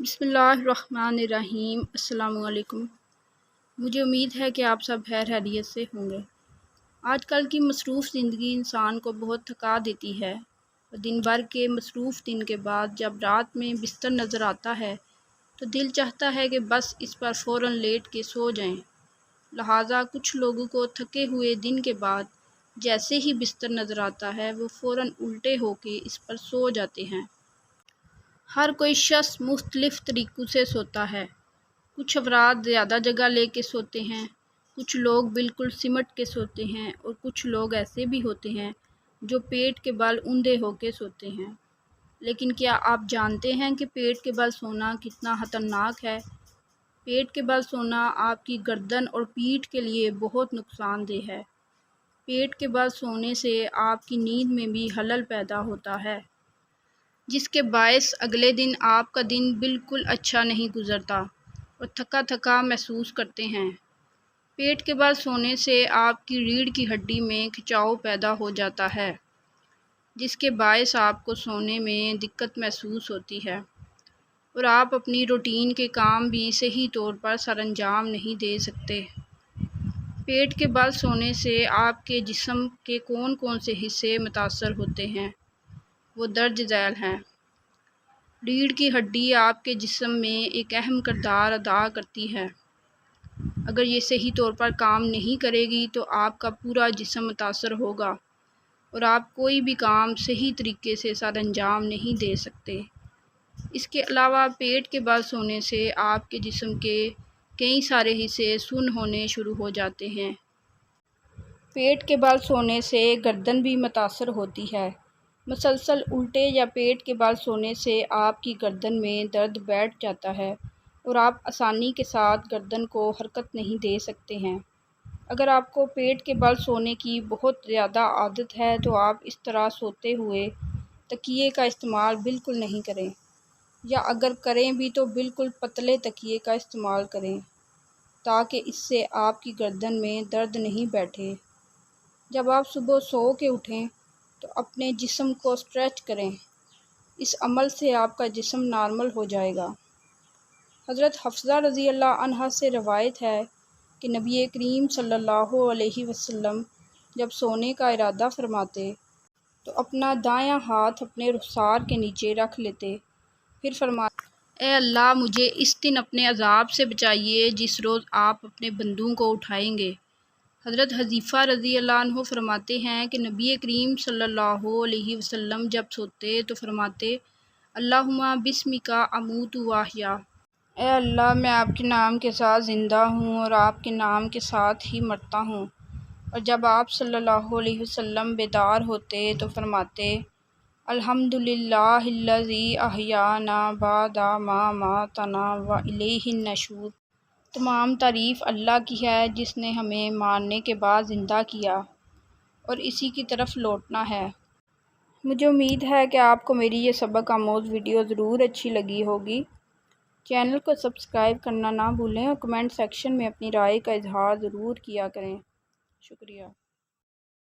بسم اللہ الرحمن الرحیم۔ السلام علیکم۔ مجھے امید ہے کہ آپ سب خیر خیریت سے ہوں گے۔ آج کل کی مصروف زندگی انسان کو بہت تھکا دیتی ہے اور دن بھر کے مصروف دن کے بعد جب رات میں بستر نظر آتا ہے تو دل چاہتا ہے کہ بس اس پر فوراً لیٹ کے سو جائیں۔ لہٰذا کچھ لوگوں کو تھکے ہوئے دن کے بعد جیسے ہی بستر نظر آتا ہے وہ فوراً الٹے ہو کے اس پر سو جاتے ہیں۔ ہر کوئی شخص مختلف طریقوں سے سوتا ہے۔ کچھ افراد زیادہ جگہ لے کے سوتے ہیں، کچھ لوگ بالکل سمٹ کے سوتے ہیں اور کچھ لوگ ایسے بھی ہوتے ہیں جو پیٹ کے بل اوندے ہو کے سوتے ہیں۔ لیکن کیا آپ جانتے ہیں کہ پیٹ کے بل سونا کتنا خطرناک ہے؟ پیٹ کے بل سونا آپ کی گردن اور پیٹھ کے لیے بہت نقصان دہ ہے۔ پیٹ کے بل سونے سے آپ کی نیند میں بھی خلل پیدا ہوتا ہے، جس کے باعث اگلے دن آپ کا دن بالکل اچھا نہیں گزرتا اور تھکا تھکا محسوس کرتے ہیں۔ پیٹ کے بل سونے سے آپ کی ریڑھ کی ہڈی میں کھچاؤ پیدا ہو جاتا ہے، جس کے باعث آپ کو سونے میں دقت محسوس ہوتی ہے اور آپ اپنی روٹین کے کام بھی صحیح طور پر سر انجام نہیں دے سکتے۔ پیٹ کے بل سونے سے آپ کے جسم کے کون کون سے حصے متاثر ہوتے ہیں؟ وہ درج ذیل ہیں۔ ریڑھ کی ہڈی آپ کے جسم میں ایک اہم کردار ادا کرتی ہے۔ اگر یہ صحیح طور پر کام نہیں کرے گی تو آپ کا پورا جسم متاثر ہوگا اور آپ کوئی بھی کام صحیح طریقے سے سر انجام نہیں دے سکتے۔ اس کے علاوہ پیٹ کے بل سونے سے آپ کے جسم کے کئی سارے حصے سن ہونے شروع ہو جاتے ہیں۔ پیٹ کے بل سونے سے گردن بھی متاثر ہوتی ہے۔ مسلسل الٹے یا پیٹ کے بل سونے سے آپ کی گردن میں درد بیٹھ جاتا ہے اور آپ آسانی کے ساتھ گردن کو حرکت نہیں دے سکتے ہیں۔ اگر آپ کو پیٹ کے بل سونے کی بہت زیادہ عادت ہے تو آپ اس طرح سوتے ہوئے تکیے کا استعمال بالکل نہیں کریں، یا اگر کریں بھی تو بالکل پتلے تکیے کا استعمال کریں تاکہ اس سے آپ کی گردن میں درد نہیں بیٹھے۔ جب آپ صبح سو کے اٹھیں تو اپنے جسم کو اسٹریچ کریں، اس عمل سے آپ کا جسم نارمل ہو جائے گا۔ حضرت حفصہ رضی اللہ عنہا سے روایت ہے کہ نبی کریم صلی اللہ علیہ وسلم جب سونے کا ارادہ فرماتے تو اپنا دایاں ہاتھ اپنے رخسار کے نیچے رکھ لیتے، پھر فرماتے، اے اللہ مجھے اس دن اپنے عذاب سے بچائیے جس روز آپ اپنے بندوں کو اٹھائیں گے۔ حضرت حذیفہ رضی اللہ عنہ فرماتے ہیں کہ نبی کریم صلی اللہ علیہ وسلم جب سوتے تو فرماتے، اللہم بسمک اموت و احیا، اے اللہ میں آپ کے نام کے ساتھ زندہ ہوں اور آپ کے نام کے ساتھ ہی مرتا ہوں۔ اور جب آپ صلی اللہ علیہ وسلم بیدار ہوتے تو فرماتے، الحمدللہ الذی احیانا بعد ما ماتنا والیہ النشور، تمام تعریف اللہ کی ہے جس نے ہمیں مارنے کے بعد زندہ کیا اور اسی کی طرف لوٹنا ہے۔ مجھے امید ہے کہ آپ کو میری یہ سبق آموز ویڈیو ضرور اچھی لگی ہوگی۔ چینل کو سبسکرائب کرنا نہ بھولیں اور کمنٹ سیکشن میں اپنی رائے کا اظہار ضرور کیا کریں۔ شکریہ۔